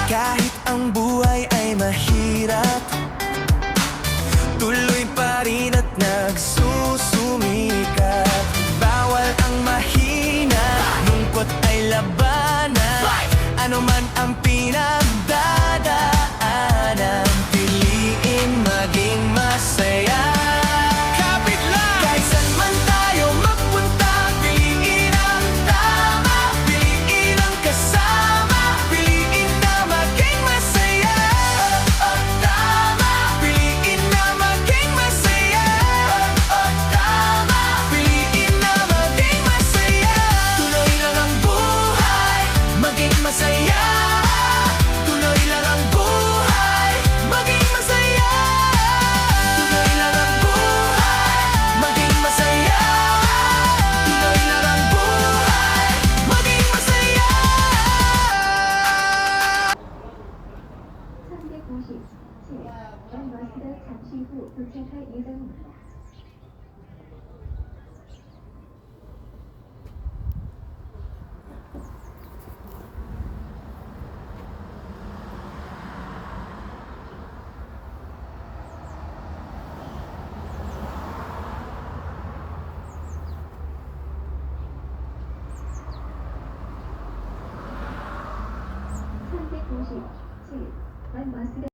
Kahit ang buhay ay mahirap, tuloy pa rin at nagsusumikat. Bawal ang mahina, lungkot ay labanan. Ano man ang pinagdadaanan, piliin maging masaya. Kapit lang! Kahit saan man tayo magpunta, piliin ang tama, piliin ang kasama, piliin na maging masaya. Tama, piliin na maging masaya. Tama, piliin na maging masaya. Tuloy lang ang buhay, maging masaya. Tuloy lang ang buhay, maging masaya. Tuloy lang ang buhay, maging masaya. Tuloy lang ang buhay, maging masaya. 390，请按摩西的产区部自揭开一灯。390，请按摩西的。